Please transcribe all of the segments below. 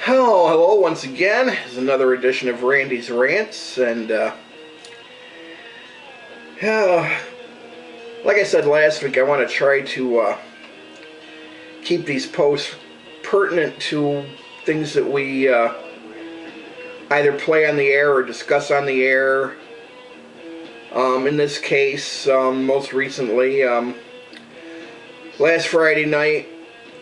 Oh, hello once again. It's another edition of Randy's Rants, and like I said last week, I want to try to keep these posts pertinent to things that we either play on the air or discuss on the air. In this case, most recently, last Friday night,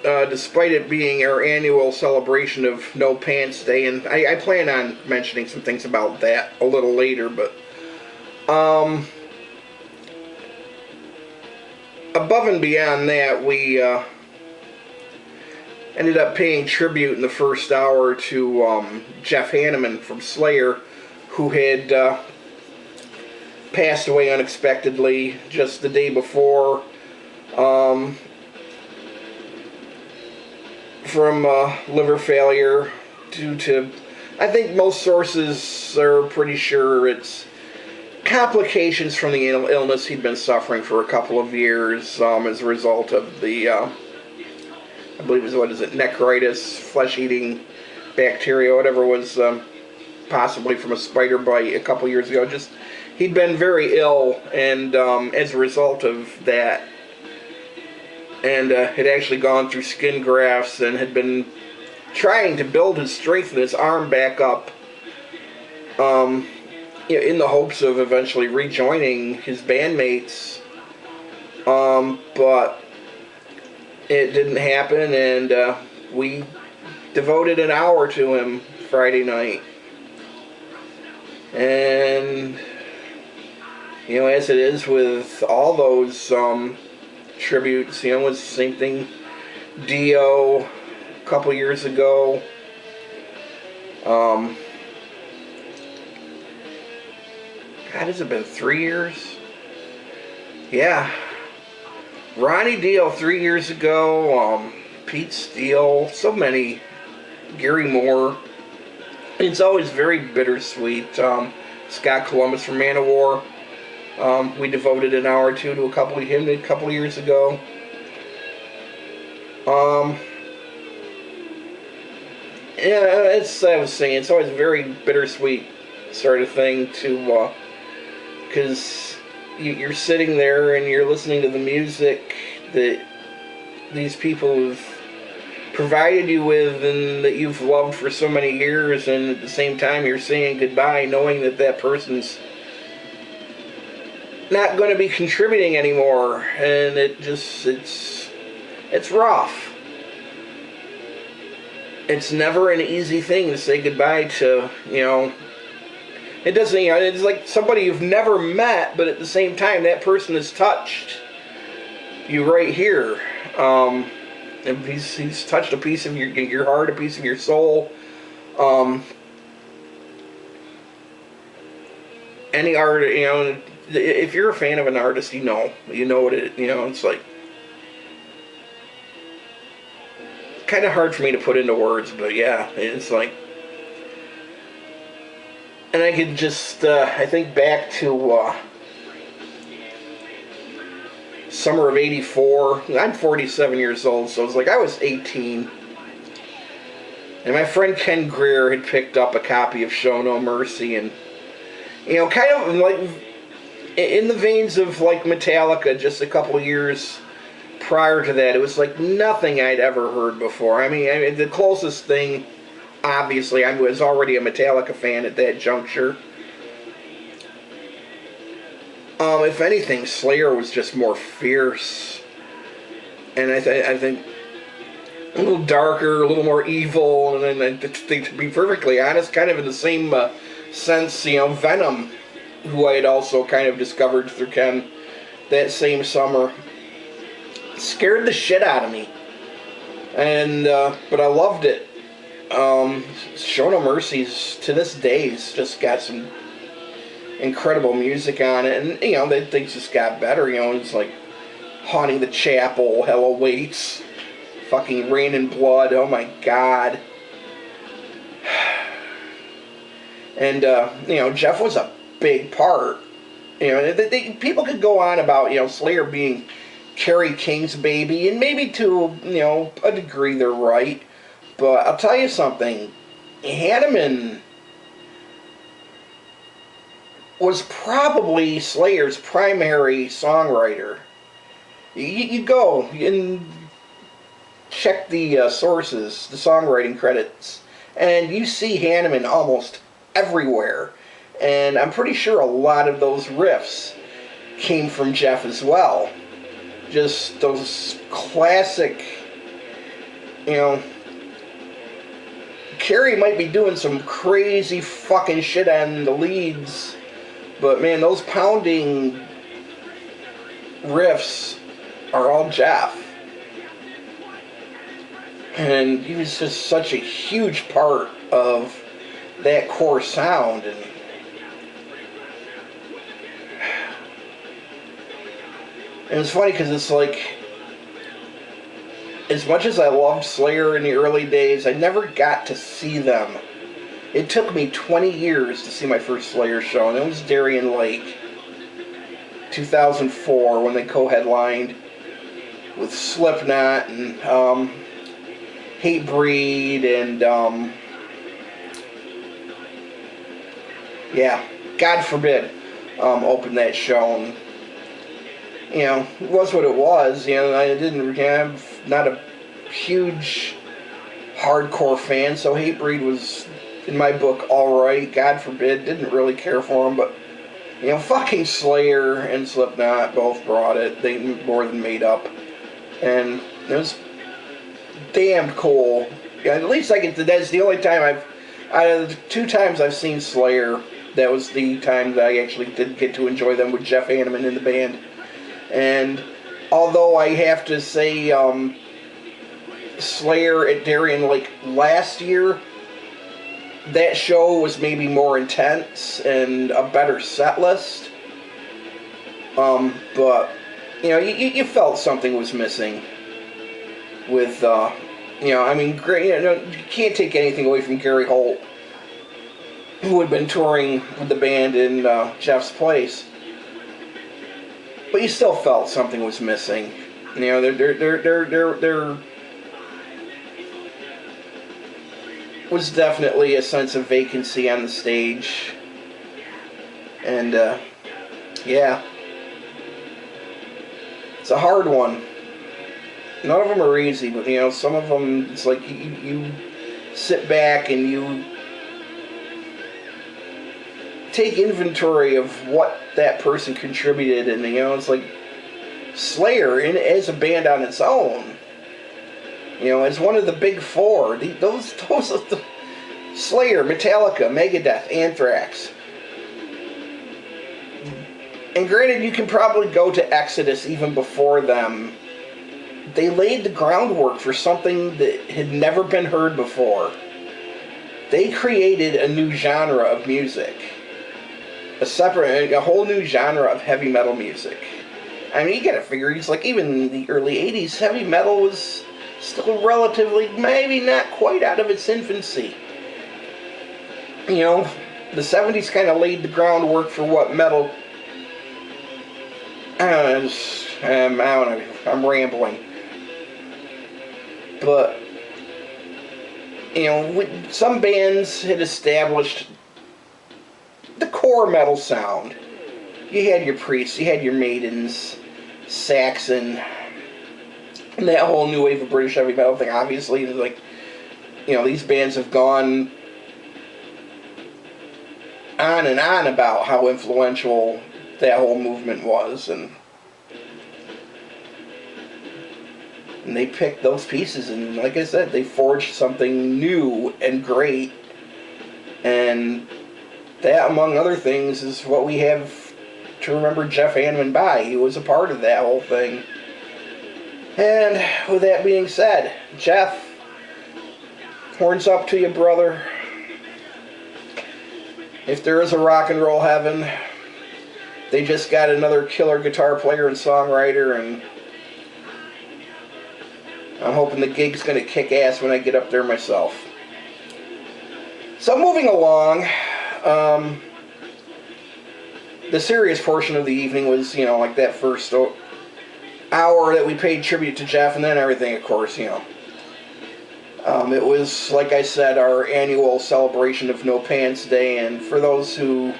despite it being our annual celebration of No Pants Day, and I plan on mentioning some things about that a little later, but above and beyond that, we ended up paying tribute in the first hour to Jeff Hanneman from Slayer, who had passed away unexpectedly just the day before from liver failure due to, I think most sources are pretty sure it's complications from the illness he'd been suffering for a couple of years as a result of the, I believe it was, necritis, flesh-eating bacteria, whatever was possibly from a spider bite a couple years ago. Just, he'd been very ill, and as a result of that, and had actually gone through skin grafts and had been trying to build his strength in his arm back up in the hopes of eventually rejoining his bandmates, but it didn't happen, and we devoted an hour to him Friday night. And as it is with all those tributes, it was the same thing. Dio a couple years ago. God, has it been 3 years? Yeah. Ronnie Dio 3 years ago. Pete Steele. So many. Gary Moore. It's always very bittersweet. Scott Columbus from Manowar. We devoted an hour or two to a couple of years ago. I was saying, it's always a very bittersweet sort of thing to, because you're sitting there and you're listening to the music that these people have provided you with and that you've loved for so many years, and at the same time you're saying goodbye knowing that that person's not going to be contributing anymore, and it's rough. It's never an easy thing to say goodbye to, it doesn't, it's like somebody you've never met, but at the same time that person has touched you right here. And he's touched a piece of your heart, a piece of your soul. Any art, if you're a fan of an artist, you know what it, it's like kind of hard for me to put into words, but yeah, it's like, and I could just, I think back to summer of '84. I'm 47 years old, so it's like I was 18. And my friend Ken Greer had picked up a copy of Show No Mercy, and kind of like in the veins of like Metallica just a couple years prior to that, it was like nothing I'd ever heard before. I mean the closest thing, obviously, I was already a Metallica fan at that juncture. If anything, Slayer was just more fierce, and I think a little darker, a little more evil, and then to be perfectly honest, kind of in the same sense, Venom, who I had also kind of discovered through Ken that same summer, scared the shit out of me, and but I loved it. Show No Mercy's to this day's just got some incredible music on it, and that things just got better. It's like Haunting the Chapel, Hell Awaits, fucking Rain and Blood. Oh my God. And Jeff was a big part. People could go on about Slayer being Kerry King's baby, and maybe to a degree they're right, But I'll tell you something, Hanneman was probably Slayer's primary songwriter. You go and check the sources, the songwriting credits, and you see Hanneman almost everywhere. And I'm pretty sure a lot of those riffs came from Jeff as well. Just those classic, you know, Carrie might be doing some crazy fucking shit on the leads, but man, those pounding riffs are all Jeff. And he was just such a huge part of that core sound. And it's funny because it's like, as much as I loved Slayer in the early days, I never got to see them. It took me 20 years to see my first Slayer show, and it was Darien Lake, 2004, when they co-headlined with Slipknot and Hatebreed and yeah, God forbid, opened that show. And, you know, it was what it was. You know, I didn't have, not a huge hardcore fan, so Hatebreed was, in my book, alright. God forbid, didn't really care for them, but, you know, fucking Slayer and Slipknot both brought it. They more than made up. And it was damn cool. Yeah, at least I get to, that's the only time out of the 2 times I've seen Slayer, that was the time that I actually did get to enjoy them with Jeff Hanneman in the band. And although I have to say, Slayer at Darien Lake last year, that show was maybe more intense and a better set list. But, you know, you felt something was missing with, you know, I mean, you know, you can't take anything away from Gary Holt, who had been touring with the band in Jeff's place. But you still felt something was missing. You know, there was definitely a sense of vacancy on the stage. And, yeah. It's a hard one. None of them are easy, but, you know, some of them, it's like you sit back and you take inventory of what that person contributed, and, you know, it's like Slayer as a band on its own, you know, as one of the big 4, those are the Slayer, Metallica, Megadeth, Anthrax. And granted, you can probably go to Exodus even before them. They laid the groundwork for something that had never been heard before. They created a new genre of music. A whole new genre of heavy metal music. I mean, you gotta figure, it's like, even in the early 80s, heavy metal was still relatively, maybe not quite out of its infancy. You know, the 70s kind of laid the groundwork for what metal, I don't know, I'm rambling. But, you know, some bands had established the core metal sound. You had your Priests, you had your Maidens, Saxon, and that whole new wave of British heavy metal thing. Obviously, like, you know, these bands have gone on and on about how influential that whole movement was, and they picked those pieces, and like I said, they forged something new and great. And that, among other things, is what we have to remember Jeff Hanneman by. He was a part of that whole thing. And with that being said, Jeff, horns up to you, brother. If there is a rock and roll heaven, they just got another killer guitar player and songwriter, and I'm hoping the gig's going to kick ass when I get up there myself. So moving along, the serious portion of the evening was, you know, like that first hour that we paid tribute to Jeff, and then everything, of course, you know. It was, like I said, our annual celebration of No Pants Day, and for those who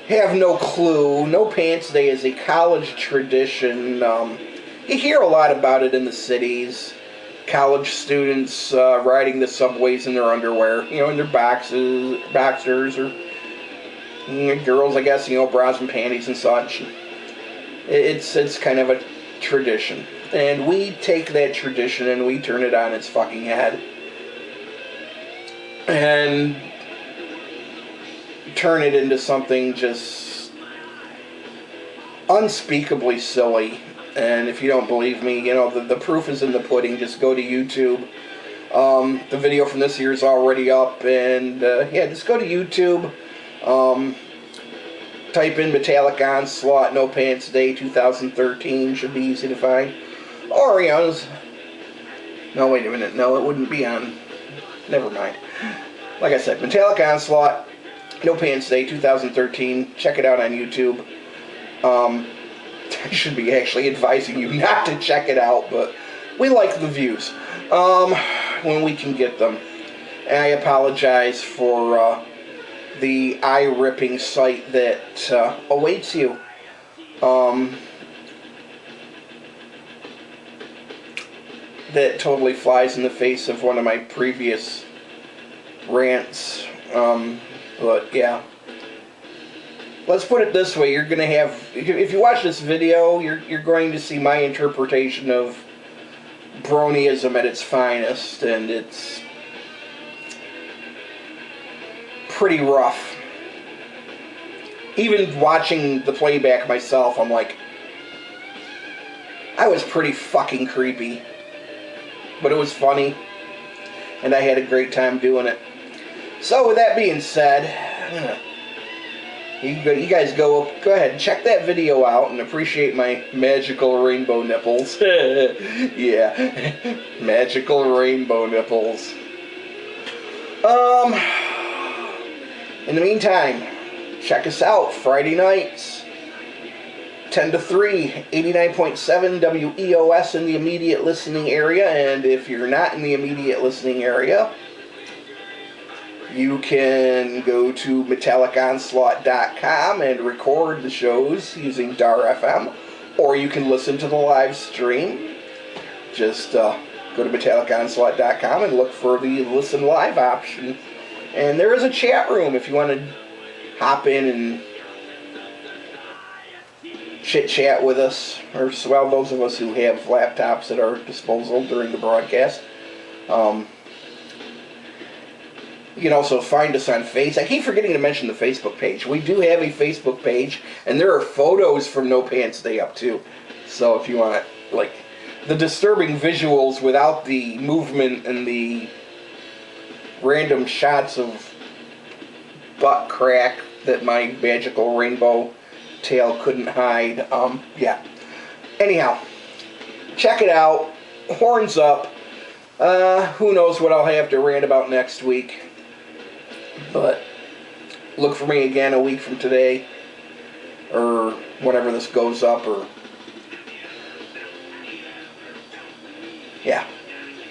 have no clue, No Pants Day is a college tradition. You hear a lot about it in the cities. College students riding the subways in their underwear, in their boxers, or girls, I guess, bras and panties and such. It's kind of a tradition. And we take that tradition and we turn it on its fucking head. And turn it into something just unspeakably silly. And if you don't believe me, the proof is in the pudding. Just go to YouTube. The video from this year is already up. And, just go to YouTube. Type in Metallic Onslaught, No Pants Day 2013. Should be easy to find. Or, no, wait a minute. No, it wouldn't be on. Never mind. Like I said, Metallic Onslaught, No Pants Day 2013. Check it out on YouTube. I should be actually advising you not to check it out, but we like the views when we can get them. And I apologize for the eye-ripping sight that awaits you. That totally flies in the face of one of my previous rants. But yeah. Let's put it this way, you're going to have, if you watch this video, you're going to see my interpretation of bronyism at its finest, and it's pretty rough. Even watching the playback myself, I'm like, I was pretty fucking creepy. But it was funny, and I had a great time doing it. So with that being said, you guys go ahead and check that video out and appreciate my magical rainbow nipples. Yeah, magical rainbow nipples. In the meantime, check us out Friday nights, 10 to 3, 89.7 WEOS in the immediate listening area. And if you're not in the immediate listening area, you can go to MetallicOnslaught.com and record the shows using DAR FM, or you can listen to the live stream. Just go to MetallicOnslaught.com and look for the Listen Live option. And there is a chat room if you want to hop in and chit-chat with us, or well, those of us who have laptops at our disposal during the broadcast. You can also find us on Facebook. I keep forgetting to mention the Facebook page. We do have a Facebook page, and there are photos from No Pants Day up too. So if you want, like, the disturbing visuals without the movement and the random shots of butt crack that my magical rainbow tail couldn't hide. Yeah. Anyhow, check it out. Horns up. Who knows what I'll have to rant about next week. But look for me again a week from today, or whenever this goes up, or yeah,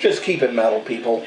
just keep it metal, people.